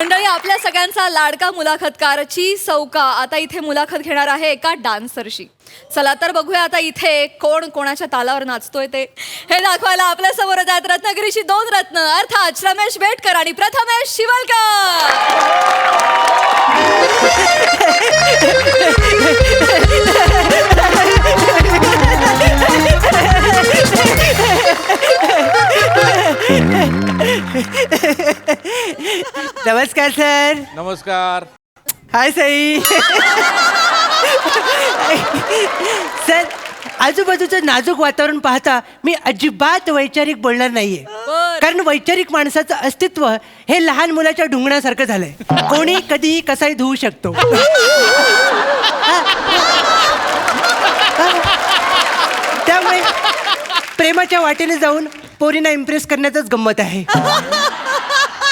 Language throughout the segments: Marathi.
मंडळी, आपल्या सगळ्यांचा लाडका मुलाखतकारची सौका आता इथे मुलाखत घेणार आहे एका डान्सरशी. चला तर बघूया आता इथे कोण कोणाच्या तालावर नाचतोय ते. हे दाखवायला आपल्या समोर आहेत रत्नागिरीची दोन रत्न अर्थात रमेश बेटकर आणि प्रथमेश नमस्कार सर. नमस्कार. हाय साई. सर, आजूबाजूचं नाजूक वातावरण पाहता मी अजिबात वैचारिक बोलणार नाहीये. कारण वैचारिक माणसाचं अस्तित्व हे लहान मुलाच्या ढुंगणासारखं झालंय. कोणी कधीही कसाही धुवू शकतो. त्यामुळे प्रेमाच्या वाटेने जाऊन पोरींना इम्प्रेस करण्यातच गंमत आहे.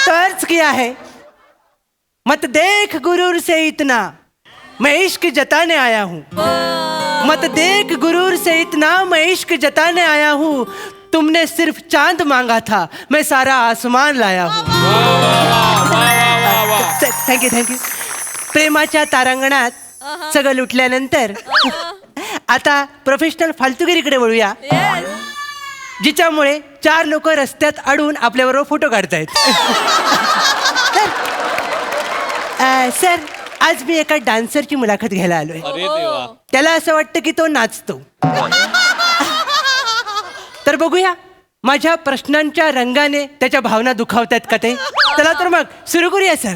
तर्ज किया है, मत देख गुरूर से इतना, मैं इश्क जताने आया हूँ. मत देख गुरूर से इतना, मैं इश्क जताने आया हूँ. तुमने सिर्फ चांद मांगा था, मैं सारा आसमान लाया हूँ. Thank you thank you. प्रेमाच्या तारांगणात सगळं लुटल्यानंतर आता प्रोफेशनल फालतुगिरीकडे वळूया, जिच्यामुळे 4 लोक रस्त्यात अडून आपल्याबरोबर फोटो काढतायत. सर, आज मी एका डान्सरची मुलाखत घ्यायला आलोय. अरे देवा. त्याला असं वाटतं की तो नाचतो. तर बघूया माझ्या प्रश्नांच्या रंगाने त्याच्या भावना दुखावतात का ते. चला तर मग सुरू करूया सर.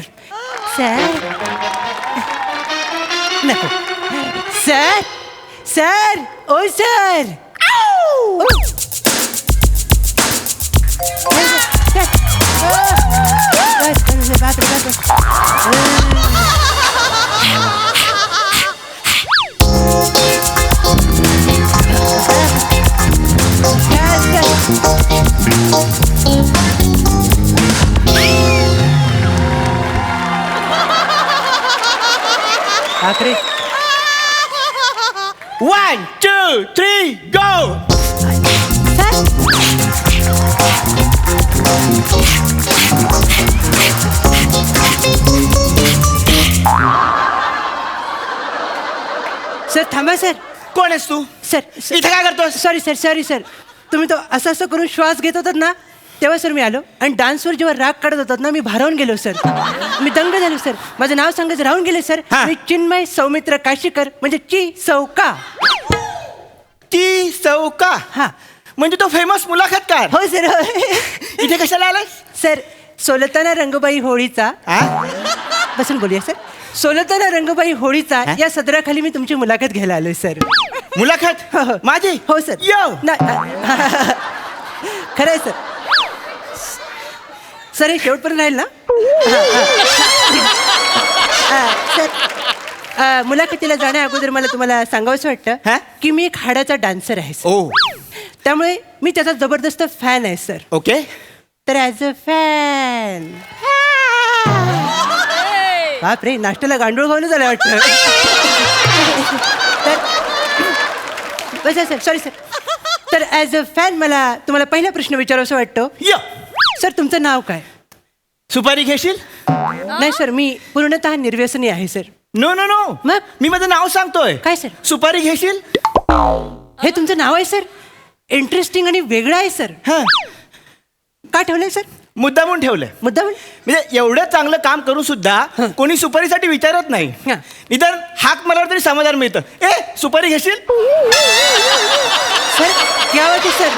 सर नको. सर सर ओ सर. आखरे 1, 2, 3, go! सर थांबा सर. कोण आहेस तू? सर इथे काय करतोस? Sorry sir sorry sir. तुम्ही तो असं असं करून श्वास घेत होतात ना, तेव्हा सर मी आलो. आणि डान्सवर जेव्हा राग काढत होतात ना, मी भारावून गेलो सर. मी दंग झालो सर. माझं नाव सांगायचं राहून गेले सर. हा. मी चिन्मय सौमित्र काशीकर, म्हणजे ची सौका. ती सौका. हा. म्हणजे तो फेमस मुलाखतकार. हो सर. इथे कशाला आलास? सर, सोलताना रंगबाई होळीचा, हा? बसून बोलूया सर. सोलताना रंगबाई होळीचा हा? या सदराखाली मी तुमची मुलाखत घ्यायला आलोय सर. मुलाखत? हो, हो. माझी? हो सर. यो. खरं आहे सर. सर हे शेवटपर्यंत राहील ना. सर, मुलाखतीला जाण्या अगोदर मला तुम्हाला सांगावंसं हा? वाटतं की मी एक हाडाचा डान्सर आहे सर. ओ. त्यामुळे मी त्याचा जबरदस्त फॅन आहे सर. ओके. तर ॲज अ फॅन. बापरे, नाश्त्याला गांडूळ खाऊन झालं वाटतं. तर बस सर, सॉरी सर. तर ॲज अ फॅन मला तुम्हाला पहिला प्रश्न विचारावासा वाटतो. यो. सर, तुमचं नाव काय? सुपारी घेशील? नाही सर, मी पूर्णतः निर्व्यसनी आहे सर. No no no. मग? मी माझं नाव सांगतोय. काय सर? सुपारी घेशील? हे तुमचं नाव आहे सर? इंटरेस्टिंग आणि वेगळं आहे सर. हा. का ठेवलंय सर? मुद्दामून ठेवलंय. मुद्दाम? म्हणजे एवढं चांगलं काम करून सुद्धा कोणी सुपारीसाठी विचारत नाही. हा. निदान हाक मला तरी समाधान मिळतं. ए, सुपारी घेशील? सर, क्या बात आहे सर.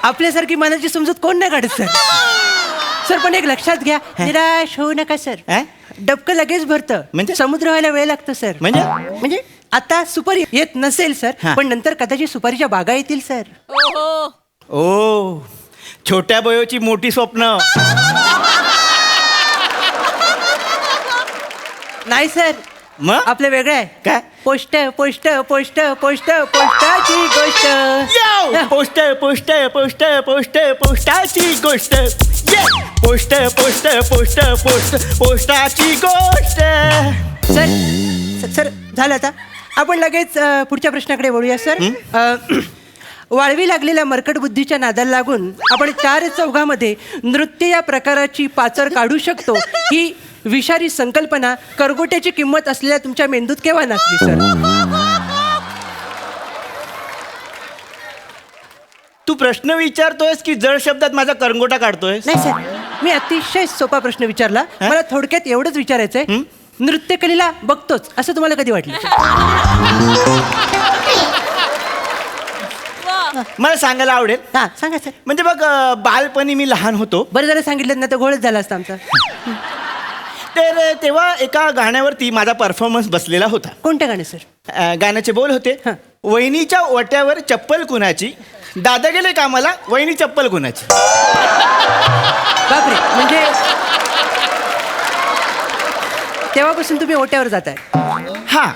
आपल्यासारखी मनाची समजूत कोण नाही काढत सर. सर, पण एक लक्षात घ्या, निराश होऊ नका सर. डबकं लगेच भरतं, म्हणजे? समुद्र व्हायला वेळ लागतो सर. म्हणजे आता सुपारी येत नसेल सर, हा. पण नंतर कदाचित सुपारीच्या बागा येतील सर. ओ, छोट्या बयोची मोठी स्वप्न. नाही सर, मग आपलं वेगळं आहे. काय? पोस्ट पोस्ट पोस्ट पोस्ट पोस्टाची गोष्ट. यो! पोस्ट पोस्ट पोस्ट पोस्ट पोस्टाची गोष्ट. ये! पोस्ट पोस्ट पोस्ट पोस्ट पोस्टाची गोष्ट. सर सर झालं आता. आपण लगेच पुढच्या प्रश्नाकडे वळूया सर. वाळवी लागलेल्या मरकट बुद्धीच्या नादाला लागून आपण 4 चौघामध्ये नृत्य या प्रकाराची पाचर काढू शकतो ही विषारी संकल्पना करगोट्याची किंमत असलेल्या तुमच्या मेंदूत केव्हा नाचली सर? तू प्रश्न विचारतोयस की जड शब्दात माझा करंगोटा काढतोयस? नाही सर, मी अतिशय सोपा प्रश्न विचारला. मला थोडक्यात एवढंच विचारायचंय, नृत्यकलेला बघतोच असं तुम्हाला कधी वाटलं? मला सांगायला आवडेल. हा सांगा सर. म्हणजे बघ, बालपणी मी लहान होतो. बरं झालं सांगितलं ना, तर घोळच झाला असता आमचा. तर तेव्हा एका गाण्यावरती माझा परफॉर्मन्स बसलेला होता. कोणत्या गाणे सर? गाण्याचे बोल होते, हा. वहिनीच्या ओट्यावर चप्पल कुणाची, दादा गेले कामाला, वहिनी चप्पल कुणाची. बापरे, म्हणजे तेव्हापासून तुम्ही ओट्यावर जाताय? हा.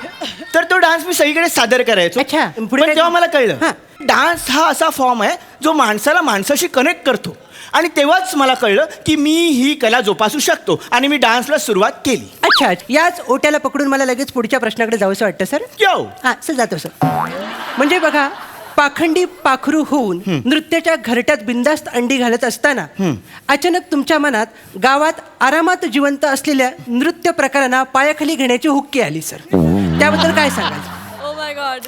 तर तो डान्स मी सगळीकडे सादर करायचो. अच्छा. पुढे पण काय? तेव्हा मला कळलं, हा. डान्स हा असा फॉर्म आहे जो माणसाला माणसाशी कनेक्ट करतो. आणि तेव्हाच मला कळलं की मी ही कला जोपासू शकतो आणि मी डान्सला सुरुवात केली. अच्छा, याच ओट्याला पकडून मला लगेच पुढच्या प्रश्नाकडे जावंसं वाटतं सर. यो. हा सर, जातो सर. म्हणजे बघा, पाखंडी पाखरू होऊन नृत्याच्या घरट्यात बिंदास्त अंडी घालत असताना अचानक तुमच्या मनात गावात आरामात जिवंत असलेल्या नृत्य प्रकारांना पायाखाली घेण्याची हुक्की आली सर. त्याबद्दल काय सांगाल? Oh my God.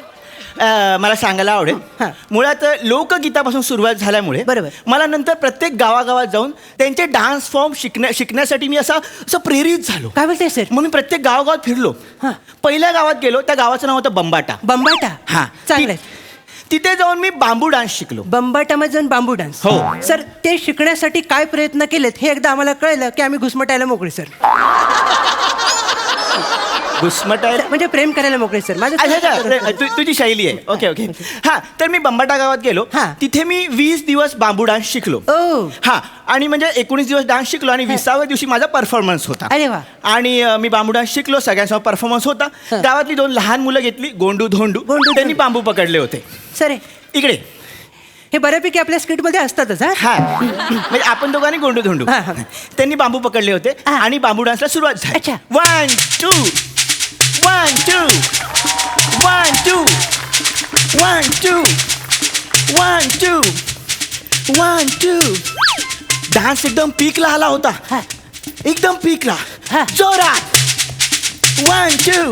मला सांगायला आवडेल. हा. मुळात लोकगीतापासून सुरुवात झाल्यामुळे बरोबर. मला नंतर प्रत्येक गावागावात जाऊन त्यांचे डान्स फॉर्म शिकण्यासाठी मी असं प्रेरित झालो. काय बोलताय सर? मग मी प्रत्येक गावागावात फिरलो. हा. पहिल्या गावात गेलो, त्या गावाचं नाव होतं बंबाटा. बंबाटा? हा. चांगलंय. तिथे जाऊन मी बांबू डान्स शिकलो. बंबाटामध्ये जाऊन बांबू डान्स? हो. सर, ते शिकण्यासाठी काय प्रयत्न केलेत हे एकदा आम्हाला कळलं की आम्ही घुसमटायला मोकळे सर. घुसमटायला म्हणजे प्रेम करायला मोकळे सर. माझं तुझी शैली आहे. Okay okay. हा. तर मी बंबाटा गावात गेलो. हा. तिथे मी 20 दिवस बांबू डान्स शिकलो. ओ. हा. आणि म्हणजे 19 दिवस डान्स शिकलो आणि 20व्या दिवशी माझा परफॉर्मन्स होता. अरे वा. आणि मी बांबू डान्स शिकलो, सगळ्यांसमोर परफॉर्मन्स होता. गावातली 2 लहान मुलं घेतली, गोंडू धोंडू. गोंडू त्यांनी धोंडू. बांबू पकडले होते. सर, इकडे. हे बऱ्यापैकी आपल्या स्किटमध्ये असतातच. हा. हा. म्हणजे आपण दोघांनी गोंडू धोंडू. हा, हा. त्यांनी बांबू पकडले होते हा. आणि बांबू डान्सला सुरुवात झाली. अच्छा. 1 2 1 2 1 2 1 2 1 2 1 2. डान्स एकदम पीकला आला होता. हा. एकदम पीकला. हा. जोरात. 1 2.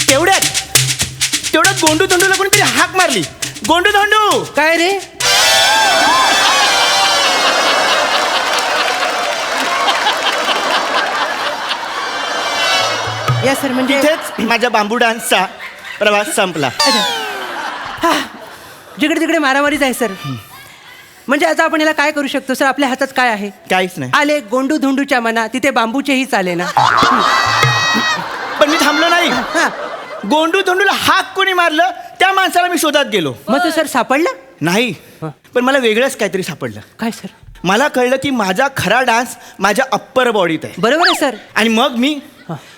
तेवढ्यात गोंडू धोंडूला कोणीतरी हाक मारली. गोंडू धोंडू. काय रे? या सर, म्हणजे तिथेच माझ्या बांबू डान्सचा प्रवास संपला. अच्छा. हा. जिकडे तिकडे मारामारीच आहे सर. म्हणजे आता आपण याला काय करू शकतो सर? आपल्या हातात काय आहे? काहीच नाही. आले गोंडू धोंडूच्या मना, तिथे बांबूचेही चाले ना. पण मी थांबलो नाही. हा. गोंडू धोंडूला हाक कोणी मारलं त्या माणसाला मी शोधात गेलो. मग तो सर सापडला? नाही. पण मला वेगळंच काहीतरी सापडलं. काय सर? मला कळलं की माझा खरा डान्स माझ्या अप्पर बॉडीत आहे. बरोबर आहे सर. आणि मग मी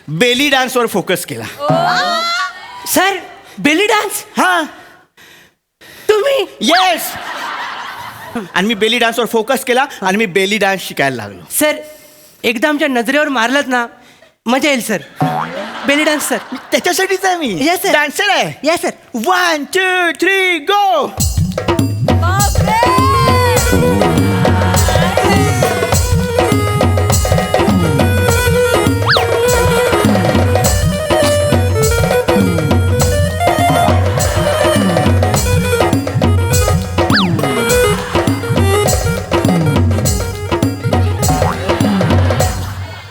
बेली डान्सवर फोकस केला. Sir, belly dance? हा. तुम्ही? येस. आणि मी बेली डान्सवर फोकस केला आणि मी बेली डान्स शिकायला लागलो. सर, एकदा आमच्या नजरेवर मारलात ना, मजा येईल सर. Belly dance sir. त्याच्यासाठीच आहे मी. Yes, sir. डान्सर आहे. या सर. 1 2 3 गो.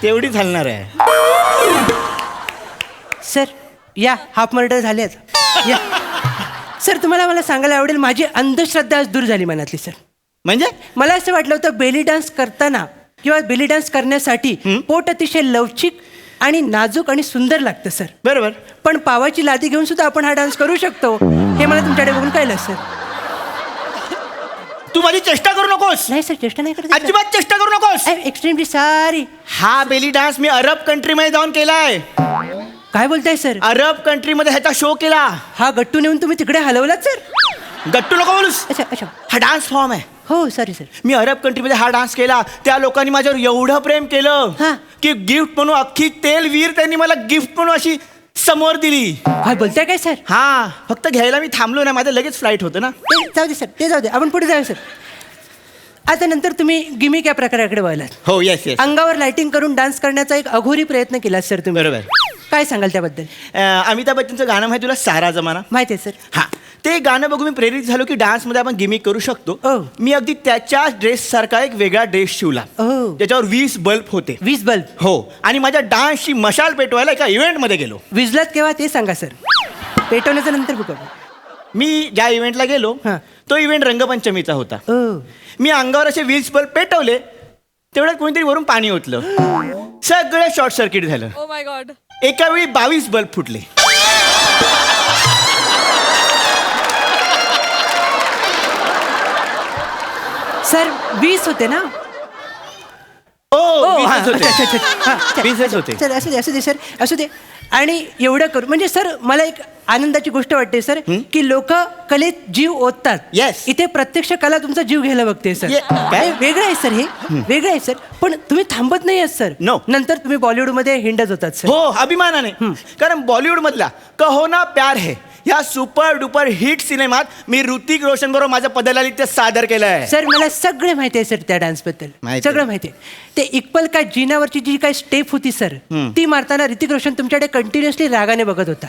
तेवढी चालणार आहे. सर, या हाफ मर्डर झालेत. या सर, तुम्हाला मला सांगायला आवडेल, माझी अंधश्रद्धा आज दूर झाली मनातली सर. म्हणजे मला असं वाटलं होतं बेली डान्स करताना किंवा बेली डान्स करण्यासाठी पोट अतिशय लवचिक आणि नाजूक आणि सुंदर लागतं सर. बरोबर. पण पावाची लादी घेऊन सुद्धा आपण हा डान्स करू शकतो हे मला तुमच्याकडे बघून कळलं सर. तू माझी चेष्टा करू नकोस. नाही सर, चेष्टा नाही करत. अजिबात चेष्टा करू नकोस. Extremely sorry. हा बेली डान्स मी अरब कंट्रीमध्ये जाऊन केलाय. काय बोलताय सर? अरब कंट्रीमध्ये ह्याचा शो केला. हा गट्टू नेऊन तुम्ही तिकडे हलवलात सर? गट्टू नको बोलूस. अच्छा अच्छा. हा डान्स फॉर्म आहे. हो सॉरी सर. मी अरब कंट्रीमध्ये हा डान्स केला. त्या लोकांनी माझ्यावर एवढं प्रेम केलं हा. की गिफ्ट म्हणून अख्खी तेल वीर त्यांनी मला गिफ्ट म्हणून अशी समोर दिली. काय बोलताय काय सर? हा, फक्त घ्यायला मी थांबलो ना, माझं लगेच फ्लाईट होतं ना. ते जाऊ दे सर, ते जाऊ दे, आपण पुढे जाऊ सर. आता नंतर तुम्ही गिमिक या प्रकाराकडे वळलात. हो, येस येस. अंगावर लाइटिंग करून डान्स करण्याचा एक अघोरी प्रयत्न केला सर तुम्ही. बरोबर. काय सांगाल त्याबद्दल? अमिताभ बच्चनचं गाणं माहिती तुला, सारा जमाना? माहिती आहे सर. हा, ते गाणं बघून मी प्रेरित झालो की डान्समध्ये आपण गिमिक करू शकतो. Oh. मी अगदी त्याच्या ड्रेस सारखा एक वेगळा ड्रेस शिवला. Oh. त्याच्यावर 20 बल्ब होते. 20 बल्ब? हो, आणि माझ्या डान्सची मशाल पेटवायला एका इव्हेंटमध्ये गेलो. विजलात केव्हा ते सांगा सर. पेटवण्याचं नंतर बघू. मी ज्या इव्हेंटला गेलो हा. तो इव्हेंट रंगपंचमीचा होता. ओ. मी अंगावर असे 20 बल्ब पेटवले, तेवढ्यात कोणीतरी वरून पाणी ओतलं. सगळं शॉर्ट सर्किट झालं. Oh my God. एका वेळी 22 बल्ब फुटले. सर 20 होते ना? ओ, हा, 20च होते. अच्छा, अच्छा, अच्छा. हा, 20च होते. सर असू दे सर, असू दे. आणि एवढं करू म्हणजे सर मला एक आनंदाची गोष्ट वाटते सर की लोक कलेत जीव ओततात. Yes. इथे प्रत्यक्ष कला तुमचा जीव घ्यायला बघते सर. काय? वेगळं आहे सर, हे वेगळं आहे सर. पण तुम्ही थांबत नाही आहात सर. No. नंतर तुम्ही बॉलिवूडमध्ये हिंडत होतात सर. हो, अभिमानाने. कारण बॉलिवूड मधला कहो ना प्यार है ह्या सुपर डुपर हिट सिनेमात मी ऋतिक रोशन बरोबर माझं पदलालित्य सादर केलं आहे. सर मला सगळं माहिती आहे सर त्या डान्स बद्दल. माहिती आहे. सगळं माहिती आहे. ते इक्वल का जिनावरची जी काही स्टेप होती सर, ती मारताना ऋतिक रोशन तुमच्याकडे कंटिन्युअसली रागाने बघत होता.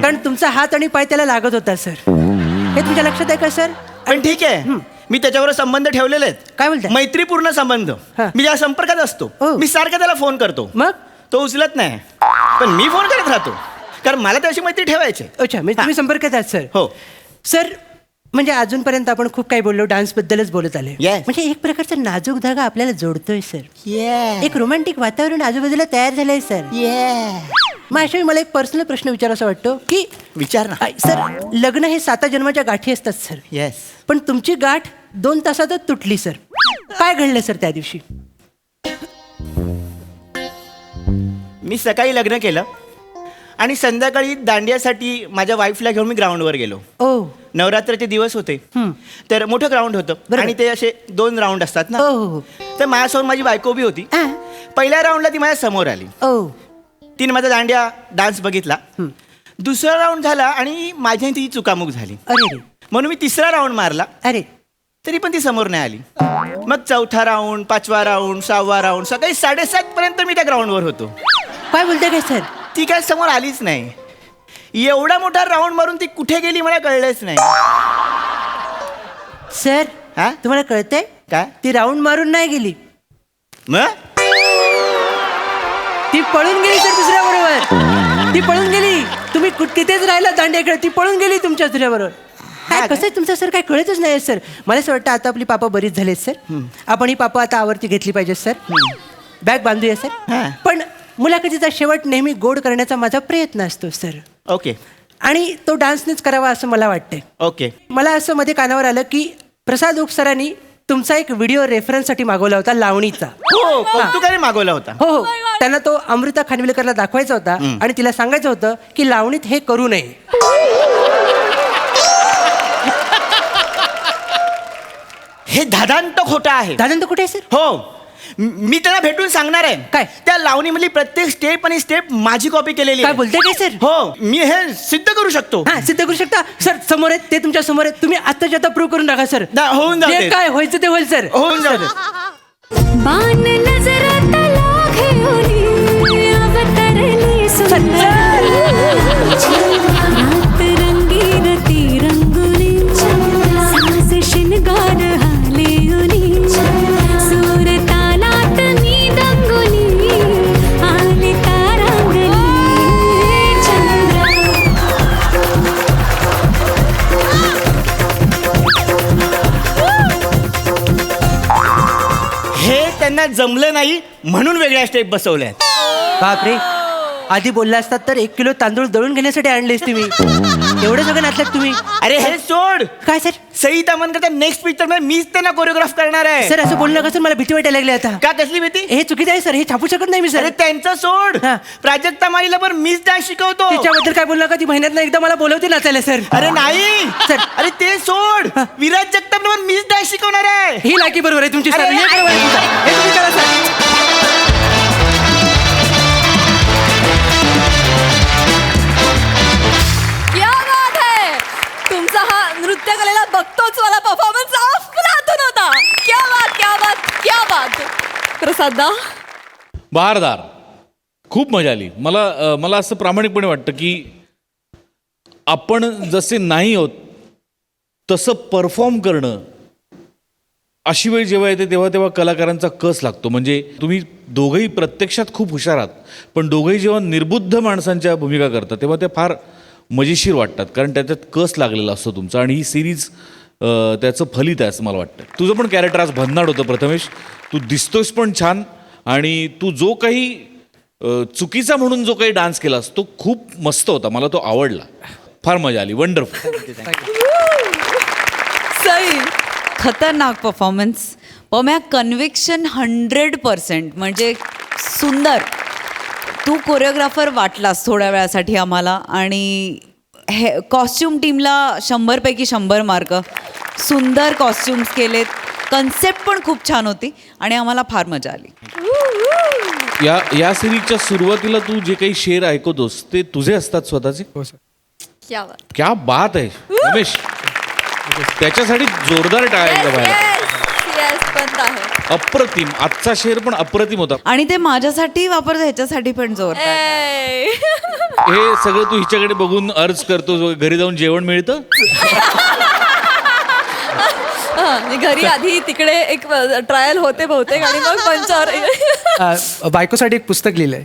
कारण तुमचा हात आणि पाय त्याला लागत होता सर. हे तुमच्या लक्षात आहे का सर? पण ठीक आहे, मी त्याच्यावर संबंध ठेवलेले आहेत. काय बोलताय? मैत्रीपूर्ण संबंध. हा. मी या संपर्कात असतो. हो. मी सारखा त्याला फोन करतो. मग तो उचलत नाही, पण मी फोन करत राहतो, कारण मला त्याची मैत्री ठेवायची. अच्छा, म्हणजे तुम्ही संपर्कात आहात सर. हो. सर म्हणजे अजूनपर्यंत आपण खूप काही बोललो, डान्स बद्दलच बोलत आले. Yes. म्हणजे एक प्रकारचा नाजूक धागा आपल्याला जोडतोय सर. एक रोमॅन्टिक वातावरण आजूबाजूला तयार झालंय सर. मग अशा वेळी मला एक पर्सनल प्रश्न विचारायचा वाटतो की विचार ना. सर लग्न हे 7 जन्माच्या गाठी असतात सर. येस. पण तुमची गाठ 2 तासातच तुटली सर. काय घडलं सर त्या दिवशी? मी सकाळी लग्न केलं आणि संध्याकाळी दांडियासाठी माझ्या वाईफला घेऊन मी ग्राउंडवर गेलो. ओ. नवरात्राचे दिवस होते, तर मोठं ग्राउंड होतं बरोबर. आणि ते असे 2 राऊंड असतात ना. ओ हो. तर माझ्यासमोर माझी बायको उभी होती. आ. पहिल्या राऊंडला ती माझ्या समोर आली. ओ. तिने माझा दांडिया डान्स बघितला. दुसरा राऊंड झाला आणि माझ्या ती चुकामुक झाली, अरे रे. म्हणून मी तिसरा राऊंड मारला, अरे तरी पण ती समोर नाही आली. मग 4था राऊंड, 5वा राऊंड, 6वा राऊंड, सकाळी 7:30 पर्यंत मी त्या ग्राउंडवर होतो. काय बोलताय काय सर? ती काय समोर आलीच नाही. एवढा मोठा राऊंड मारून ती कुठे गेली मला कळलंच नाही. सर हा? तुम्हाला कळतंय काय? ती राऊंड मारून नाही गेली, मग ती पळून गेली सर दुसऱ्या बरोबर. ती पळून गेली. तुम्ही तिथेच राहिला दांड्याकडे, ती पळून गेली तुमच्या दुसऱ्या बरोबर. काय हा, कसं आहे तुमचं सर? काय कळतच नाही सर. मला असं वाटतं आता आपली पापा बरीच झालेत सर. आपण ही पापा आता आवर्ती घेतली पाहिजे सर. Bag बांधूया sir. हा. पण मुलाखतीचा शेवट नेहमी गोड करण्याचा माझा प्रयत्न असतो सर. ओके आणि तो डान्सनेच करावा असं मला वाटतंय. ओके. मला असं मध्ये कानावर आलं की प्रसाद ओक सरांनी तुमचा एक व्हिडिओ रेफरन्ससाठी मागवला होता लावणीचा. हो, कौतुकाने मागवला होता. हो हो. त्यांना तो अमृता खानविलकरला दाखवायचा होता आणि तिला सांगायचं होतं की लावणीत हे करू नये. हे धादांत खोटं आहे. दादा कुठे आहे सर? हो, मी त्यांना भेटून सांगणार आहे. काय? त्या लावणीमधली प्रत्येक स्टेप आणि स्टेप माझी कॉपी केलेली काय आहे. बोलताय काय सर? हो, मी हे सिद्ध करू शकतो. हा सिद्ध करू शकता सर. समोर आहेत ते, तुमच्या समोर आहेत. तुम्ही आत्ताच्या आता प्रूव्ह करून टाका सर. होऊन जाऊ जे दे. काय व्हायचं ते होईल सर. होऊन जाऊ दे. बाण नजरात घेऊनी अवतरली सुंदर रात रंगीरती रंगुली साज शिनगार हालेउनी सूर तालात मी दंगुली आली तारांगली चंद्र. हे त्यांना जमलं नाही म्हणून वेगळ्या स्टेप बसवल्या आहेत. बापरे, आधी बोलला असतात तर 1 किलो तांदूळ दळून घेण्यासाठी आणलेस तुम्ही. एवढं सगळं नाचलात तुम्ही. अरे हे सोड. काय सर? सई तामणकरचा नेक्स्ट पिक्चर मध्ये मीच त्यांना कोरिओग्राफ करणार आहे. सर असं बोलू नका सर, मला भीती वाटायला लागली आता. का कसली भीती? हे चुकीचं आहे सर. हे छापू शकत नाही मी सर. अरे त्यांचं सोड. हा. प्राजक्ता माईला पण मीच डान्स शिकवतो. तिच्याबद्दल काय बोलू नका. ती महिन्यात एकदा मला बोलवते नाचायला सर. अरे नाही सर. अरे ते सोड. विराज जगताप पण मीच डान्स शिकवणार आहे. ही लायकी बरोबर आहे तुमची सर. अरे, हे बरोबर आहे तुमचं. हे तुम्ही करा सर. साधा बहारदार. खूप मजा आली. मला असं प्रामाणिकपणे वाटतं की आपण जसे नाही होत तसं परफॉर्म करणं, अशी वेळ जेव्हा येते तेव्हा कलाकारांचा कस लागतो. म्हणजे तुम्ही दोघंही प्रत्यक्षात खूप हुशार आहात, पण दोघंही जेव्हा निर्बुद्ध माणसांच्या भूमिका करतात तेव्हा ते फार मजेशीर वाटतात, कारण त्याच्यात कस लागलेला असतो तुमचा. आणि ही सिरीज त्याचं फलित आहे असं मला वाटतं. तुझं पण कॅरेक्टर आज भन्नाट होतं प्रथमेश. तू दिसतोस पण छान, आणि तू जो काही चुकीचा म्हणून जो काही डान्स केलास तो खूप मस्त होता. मला तो आवडला. फार मजा आली. वंडरफुल. सई. खतरनाक परफॉर्मन्स. पम्या कन्व्हिक्शन 100%. म्हणजे सुंदर. तू कोरिओग्राफर वाटलास थोड्या वेळासाठी आम्हाला, आणि हे कॉस्ट्युम टीमला 100पैकी 100 मार्क. सुंदर कॉस्ट्युम्स केलेत, कन्सेप्ट पण खूप छान होती आणि आम्हाला फार मजा आली. या सिरीजच्या सुरुवातीला तू जे काही शेर ऐकवतोस ते तुझे असतात स्वतःचे? हो सर. क्या बात. क्या बात आहे रमेश. त्याच्यासाठी जोरदार टाळ्या बाहेर. येस बंद आहे. अप्रतिम. आजचा शेर पण अप्रतिम होता. आणि ते माझ्यासाठी वापरत, ह्याच्यासाठी पण जोर. ए. हे सगळं तू हिच्याकडे बघून अर्ज करतो, घरी जाऊन जेवण मिळतं. मी घरी आधी तिकडे एक ट्रायल होते बहुतेक, आणि मग पंचावर बायकोसाठी एक पुस्तक लिहिलंय.